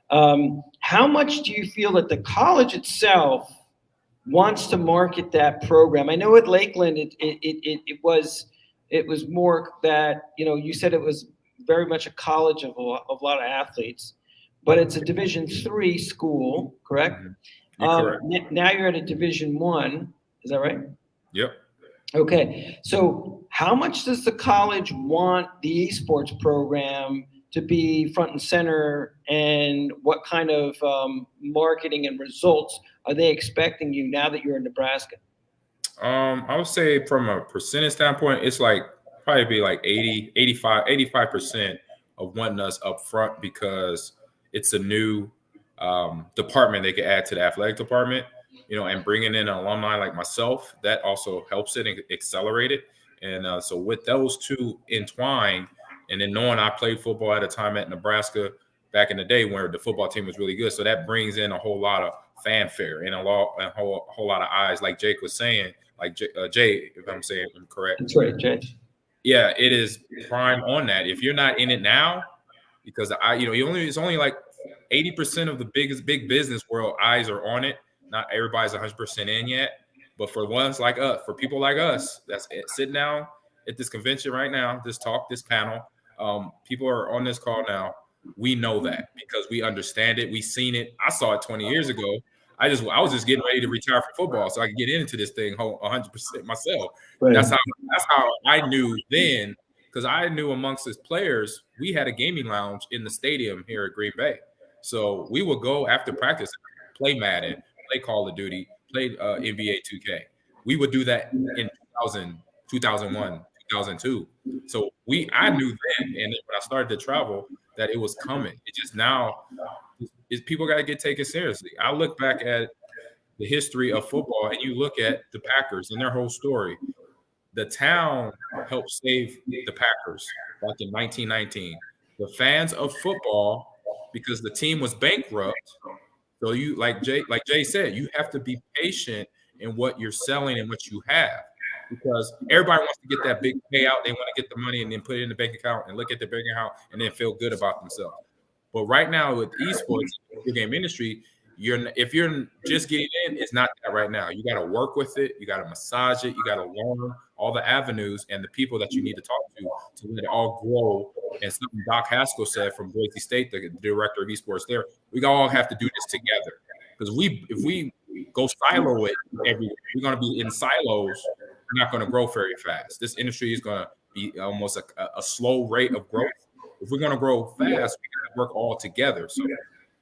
how much do you feel that the college itself wants to market that program? I know at Lakeland it was more that, you said it was very much a college of a lot of athletes, but it's a Division III school, correct? Correct. Now you're at a Division I, is that right? Yep. Okay, so how much does the college want the esports program to be front and center, and what kind of marketing and results are they expecting you now that you're in Nebraska? I would say from a percentage standpoint, it's like probably be like 85% of wanting us up front because it's a new department they could add to the athletic department, and bringing in an alumni like myself, that also helps it and accelerate it. And so with those two entwined, and then knowing I played football at a time at Nebraska back in the day where the football team was really good, so that brings in a whole lot of fanfare and a whole lot of eyes, like Jake was saying, like Jay, if I'm saying I'm correct. That's right, Jay. Yeah, it is prime on that. If you're not in it now, because it's only like 80% of the big business world eyes are on it. Not everybody's 100% in yet, but for ones like us, for people like us, that's it. Sitting down at this convention right now, this panel, people are on this call now. We know that because we understand it. We've seen it. I saw it 20 years ago. I was just getting ready to retire from football so I could get into this thing 100% myself. Right. That's how I knew then, because I knew amongst his players, we had a gaming lounge in the stadium here at Green Bay. So we would go after practice, play Madden, play Call of Duty, play NBA 2K. We would do that in 2000, 2001, 2002. So I knew then, and when I started to travel, that it was coming. It just now is people got to get taken seriously. I look back at the history of football, and you look at the Packers and their whole story. The town helped save the Packers back in 1919. The fans of football, because the team was bankrupt. So you, like Jay said, you have to be patient in what you're selling and what you have, because everybody wants to get that big payout. They want to get the money and then put it in the bank account and look at the bank account and then feel good about themselves. But right now with esports, the game industry, if you're just getting in, it's not that right now. You got to work with it. You got to massage it. You got to learn all the avenues and the people that you need to talk to let it all grow. And something Doc Haskell said from Boise State, the director of esports there, we all have to do this together. Because if we go silo it everywhere, we're going to be in silos. We're not going to grow very fast. This industry is going to be almost a slow rate of growth. If we're going to grow fast, we got to work all together. So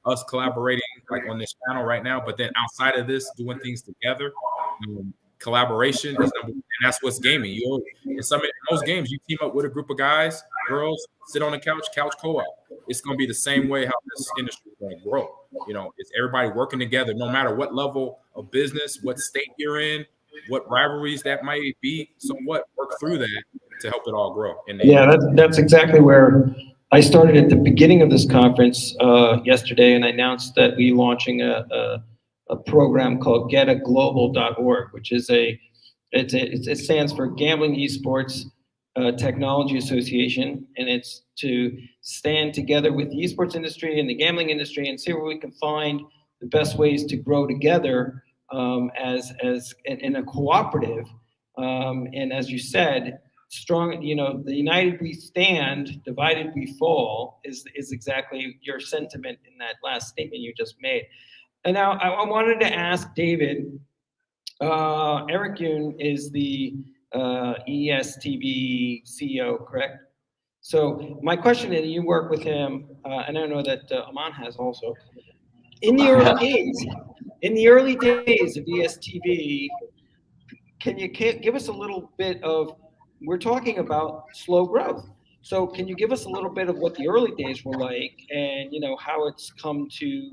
us collaborating like on this panel right now, but then outside of this, doing things together, collaboration is number one, and that's what's gaming. In most games, you team up with a group of guys, girls, sit on the couch co-op. It's going to be the same way how this industry is going to grow. It's everybody working together, no matter what level of business, what state you're in, what rivalries that might be. So work through that to help it all grow. Yeah, that's exactly where I started at the beginning of this conference yesterday, and I announced that we're launching a program called getaglobal.org, which is it stands for Gambling Esports Technology Association, and it's to stand together with the esports industry and the gambling industry and see where we can find the best ways to grow together as in a cooperative. And as you said, strong, the united we stand, divided we fall is exactly your sentiment in that last statement you just made. And now I wanted to ask David, Eric Yoon is the ESTV CEO, correct? So my question is, you work with him, and I know that Aman has also. In the early days of ESTV, can you give us a little bit of, we're talking about slow growth. So can you give us a little bit of what the early days were like and, how it's come to,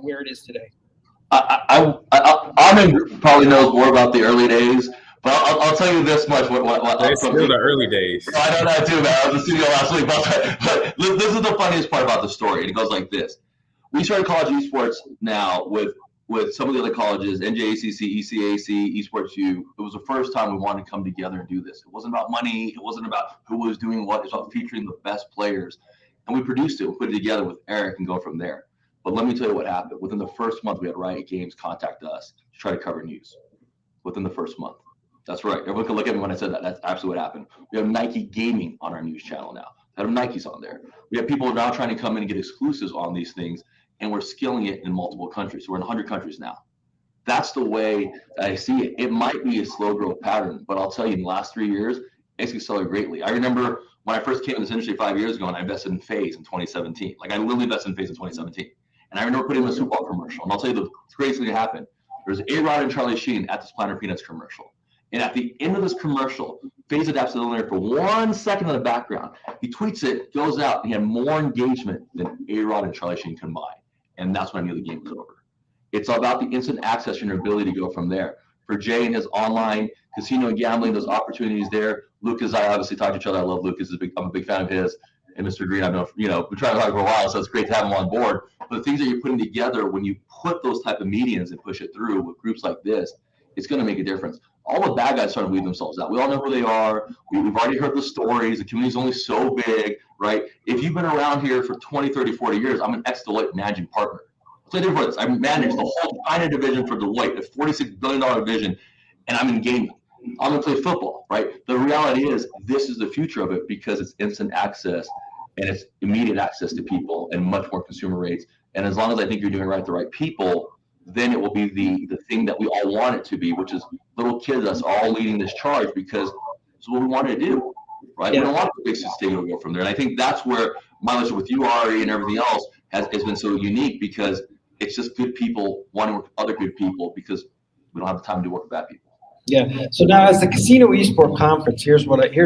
where it is today? Armin probably knows more about the early days, but I'll tell you this much. It's still the early days. I know that too, man. I was in the studio last week. But this is the funniest part about the story. And it goes like this. We started college esports now with some of the other colleges, NJACC, ECAC, Esports U. It was the first time we wanted to come together and do this. It wasn't about money. It wasn't about who was doing what. It was about featuring the best players. And we produced it. We put it together with Eric and go from there. But let me tell you what happened. Within the first month, we had Riot Games contact us to try to cover news. Within the first month. That's right. Everyone can look at me when I said that. That's absolutely what happened. We have Nike Gaming on our news channel now. We have Nikes on there. We have people now trying to come in and get exclusives on these things, and we're scaling it in multiple countries. So we're in 100 countries now. That's the way that I see it. It might be a slow growth pattern, but I'll tell you, in the last 3 years, it's accelerated greatly. I remember when I first came in this industry 5 years ago, and I invested in FaZe in 2017. Like I literally invested in FaZe in 2017. And I remember putting in a Super Bowl commercial. And I'll tell you the craziest thing that happened. There's A-Rod and Charlie Sheen at this Planet Peanuts commercial. And at the end of this commercial, FaZe adapts the linear for 1 second in the background. He tweets it, goes out, and he had more engagement than A-Rod and Charlie Sheen combined. And that's when I knew the game was over. It's all about the instant access and your ability to go from there. For Jay and his online casino and gambling, those opportunities there. Lucas, I obviously talk to each other. I love Lucas. I'm a big fan of his. And Mr. Green, I've known, we've tried to talk for a while, so it's great to have him on board. But the things that you're putting together, when you put those type of medians and push it through with groups like this, it's going to make a difference. All the bad guys starting to weed themselves out. We all know who they are. We've already heard the stories. The community's only so big, right? If you've been around here for 20, 30, 40 years, I'm an ex-Deloitte managing partner. I'll tell you the difference. I managed the whole China division for Deloitte, a $46 billion division, and I'm in gaming. I'm going to play football, right? The reality is this is the future of it because it's instant access and it's immediate access to people and much more consumer rates. And as long as I think you're doing right with the right people, then it will be the thing that we all want it to be, which is little kids us all leading this charge because it's what we want to do, right? Yeah. We don't want the big state to go from there. And I think that's where my relationship with you, Ari, and everything else has been so unique because it's just good people wanting to work with other good people because we don't have the time to work with bad people. Yeah. So now, as the Casino Esport Conference, here's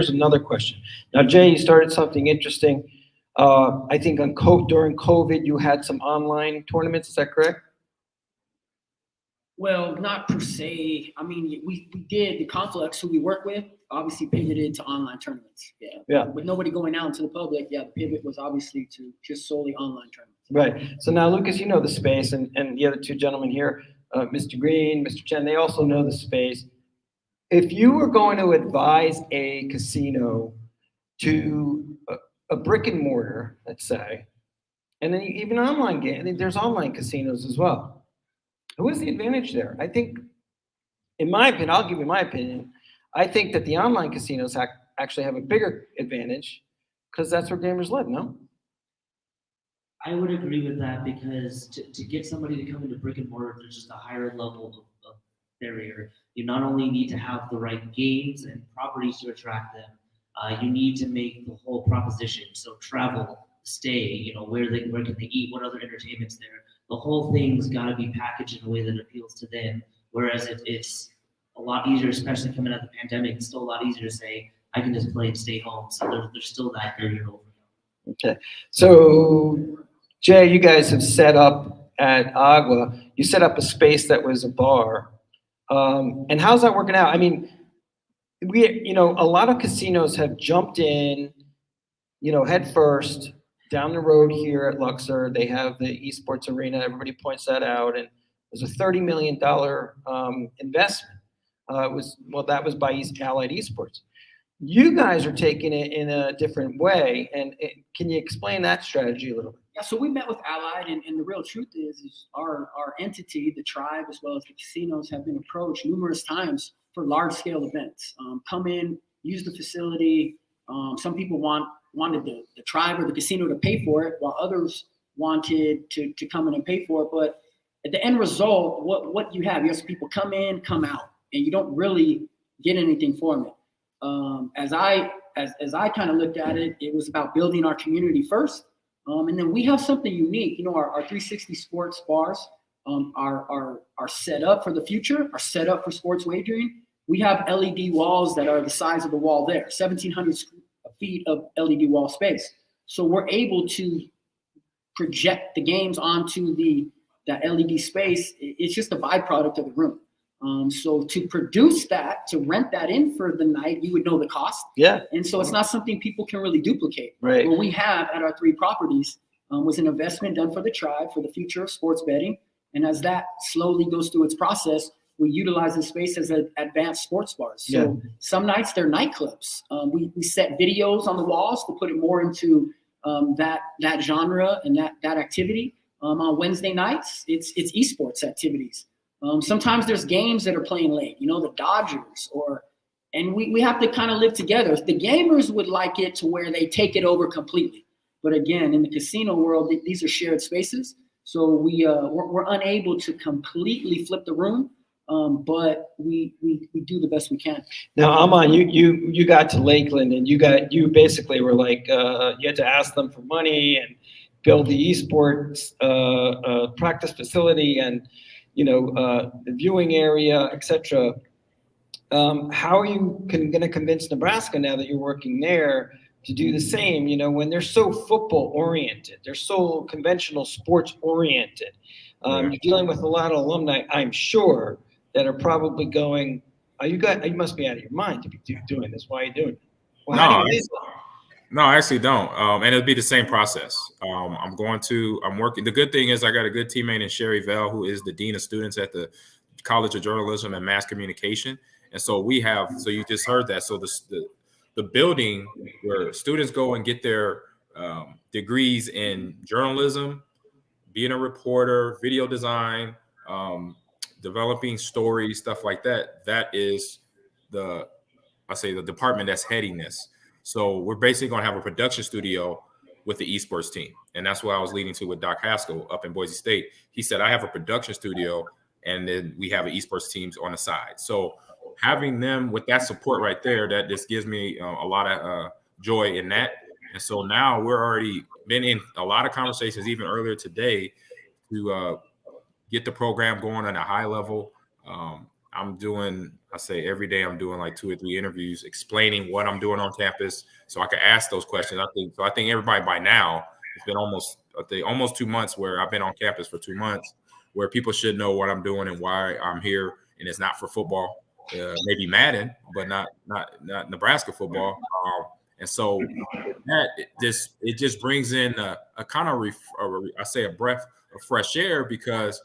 another question. Now, Jay, you started something interesting. I think during COVID, you had some online tournaments. Is that correct? Well, not per se. I mean, we did the Complex, who we work with, obviously pivoted to online tournaments. Yeah. Yeah. With nobody going out into the public, the pivot was obviously to just solely online tournaments. Right. So now, Lucas, you know the space, and the other two gentlemen here, Mr. Green, Mr. Chen, they also know the space. If you were going to advise a casino to a brick and mortar, let's say, and then even online game, there's online casinos as well. Who is the advantage there? I think, in my opinion, I'll give you my opinion. I think that the online casinos actually have a bigger advantage because that's where gamers live, no? I would agree with that because to get somebody to come into brick and mortar, there's just a higher level of barrier. You not only need to have the right games and properties to attract them, you need to make the whole proposition. So travel, stay, where can they eat, what other entertainment's there. The whole thing's got to be packaged in a way that appeals to them. Whereas it's a lot easier, especially coming out of the pandemic, it's still a lot easier to say, I can just play and stay home. So there's still that barrier over. Okay. So, Jay, you guys have set up at Agua, you set up a space that was a bar. And how's that working out? I mean, a lot of casinos have jumped in, head first. Down the road here at Luxor, they have the esports arena. Everybody points that out, and it was a $30 million investment. That was by Allied Esports. You guys are taking it in a different way, and can you explain that strategy a little bit? Yeah, so we met with Allied, and the real truth is our entity, the tribe, as well as the casinos, have been approached numerous times for large-scale events. Come in, use the facility. Some people wanted the tribe or the casino to pay for it, while others wanted to come in and pay for it. But at the end result, what you have some people come in, come out, and you don't really get anything from it. As I kind of looked at it, it was about building our community first. And then we have something unique. Our 360 sports bars are set up for the future, are set up for sports wagering. We have LED walls that are the size of the wall there, 1,700 feet of LED wall space. So we're able to project the games onto that LED space. It's just a byproduct of the room. So to produce that, to rent that in for the night, you would know the cost. Yeah. And so it's not something people can really duplicate. Right. What we have at our 3 properties was an investment done for the tribe for the future of sports betting. And as that slowly goes through its process, we utilize the space as an advanced sports bars. So some nights they're nightclubs. We set videos on the walls to put it more into that genre and that activity. On Wednesday nights, it's esports activities. Sometimes there's games that are playing late, the Dodgers, and we have to kind of live together. The gamers would like it to where they take it over completely. But again, in the casino world, these are shared spaces. So we're unable to completely flip the room. but we do the best we can. Now, Aman, you got to Lakeland, and you basically were like you had to ask them for money and build the esports practice facility and the viewing area, etc. How are you going to convince Nebraska now that you're working there to do the same? When they're so football oriented, they're so conventional sports oriented. You're dealing with a lot of alumni, I'm sure, that are probably going, you must be out of your mind to be doing this. Why are you doing it? Well, how do you do that? No, I actually don't. And it'll be the same process. I'm working. The good thing is I got a good teammate in Sherry Vell, who is the Dean of Students at the College of Journalism and Mass Communication. And so so you just heard that. So the building where students go and get their degrees in journalism, being a reporter, video design, developing stories, stuff like that. That is the department that's heading this. So we're basically going to have a production studio with the esports team. And that's what I was leading to with Doc Haskell up in Boise State. He said, I have a production studio and then we have an esports teams on the side. So having them with that support right there, that just gives me a lot of joy in that. And so now we're already been in a lot of conversations, even earlier today, to get the program going on a high level. Every day I'm doing like 2 or 3 interviews explaining what I'm doing on campus so I can ask those questions. I think everybody by now, it's been almost 2 months where I've been on campus for 2 months, where people should know what I'm doing and why I'm here. And it's not for football, maybe Madden, but not Nebraska football. And so it just brings in a kind of a breath of fresh air, because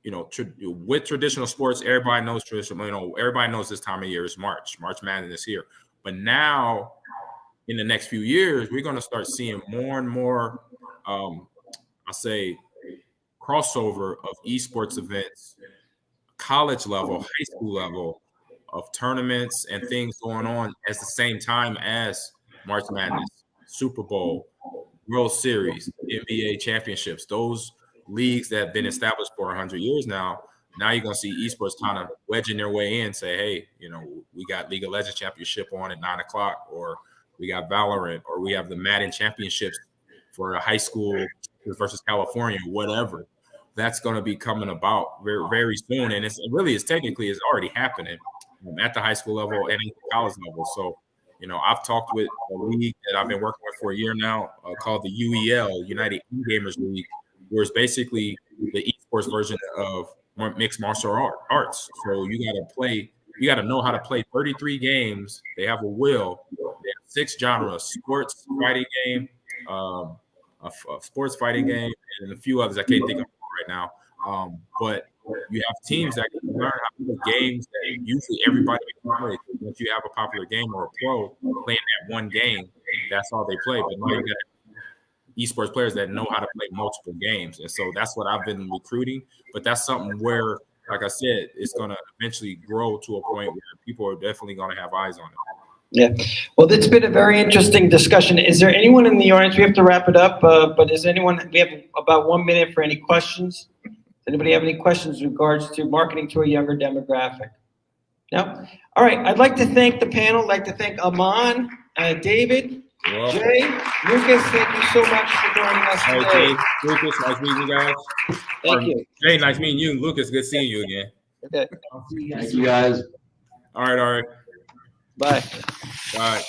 with traditional sports, everybody knows everybody knows this time of year is March Madness is here. But now in the next few years, we're going to start seeing more and more, crossover of esports events, college level, high school level, of tournaments and things going on at the same time as March Madness, Super Bowl, World Series, NBA championships, those leagues that have been established for 100 years now. Now you're going to see esports kind of wedging their way in, say, hey, we got League of Legends championship on at 9:00, or we got Valorant, or we have the Madden championships for a high school versus California, whatever. That's going to be coming about very, very soon. And it's already happening at the high school level and at the college level. So, I've talked with a league that I've been working with for a year now called the UEL, United E-Gamers League, where it's basically the esports version of mixed martial arts. So you got to know how to play 33 games. They have a will. They have 6 genres: sports, fighting game, and a few others I can't think of right now. But you have teams that can learn how to play games that usually everybody can play. Once you have a popular game or a pro playing that one game, that's all they play. But now you got esports players that know how to play multiple games. And so that's what I've been recruiting. But that's something where, like I said, it's going to eventually grow to a point where people are definitely going to have eyes on it. Yeah. Well, it's been a very interesting discussion. Is there anyone in the audience? We have to wrap it up, but we have about 1 minute for any questions. Does anybody have any questions in regards to marketing to a younger demographic? No? All right. I'd like to thank the panel. I'd like to thank Aman, David, Jay, Lucas. Thank you so much for joining us today. Hey, Lucas, nice meeting you guys. Thank you. Jay, nice meeting you. Lucas, good seeing you again. Okay. I'll see you guys. Thank you guys. All right. Bye. Bye.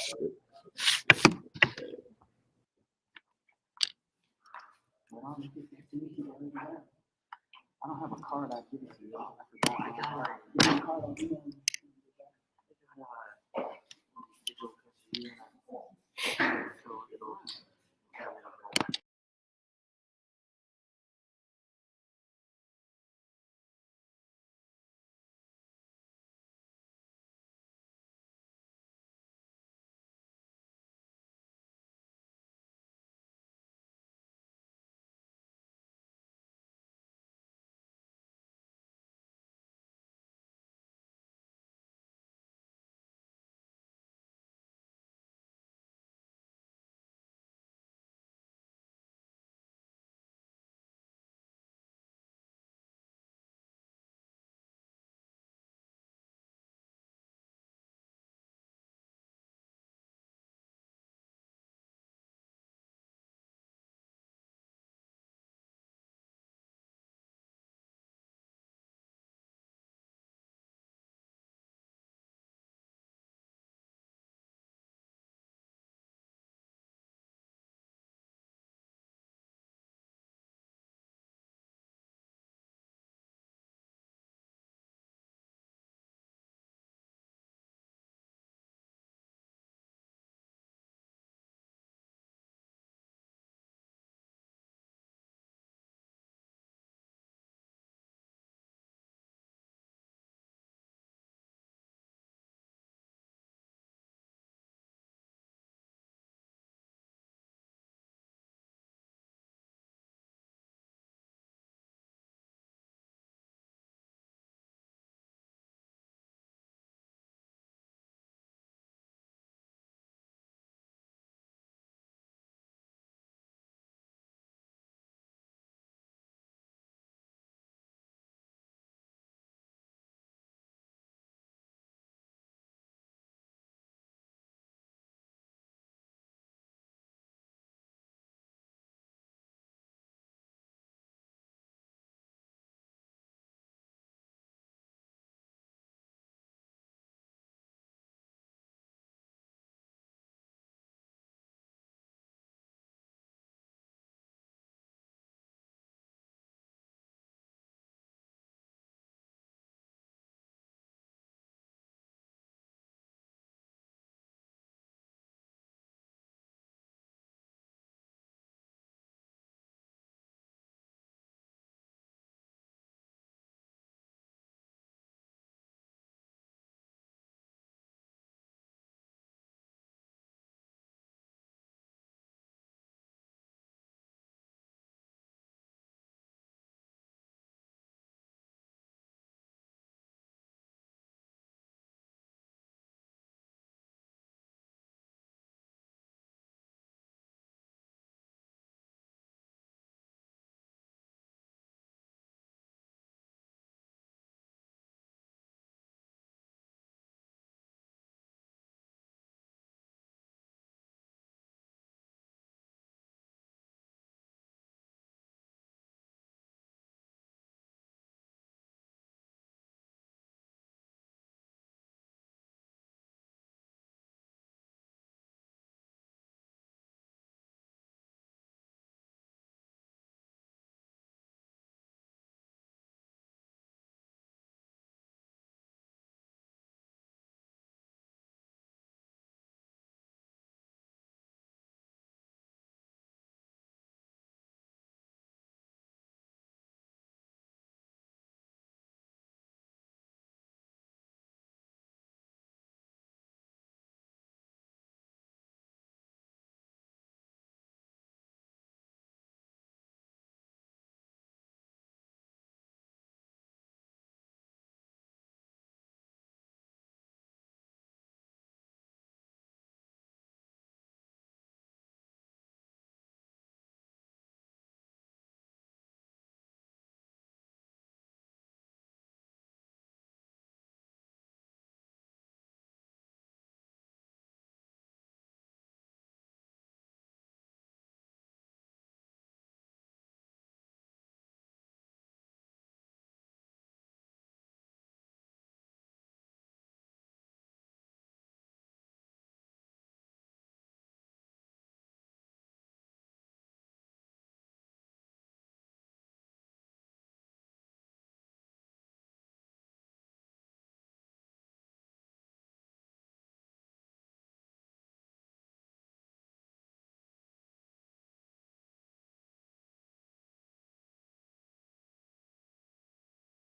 I don't have a card. I'll give it to you. I forgot. Give me a card. I'll give you one.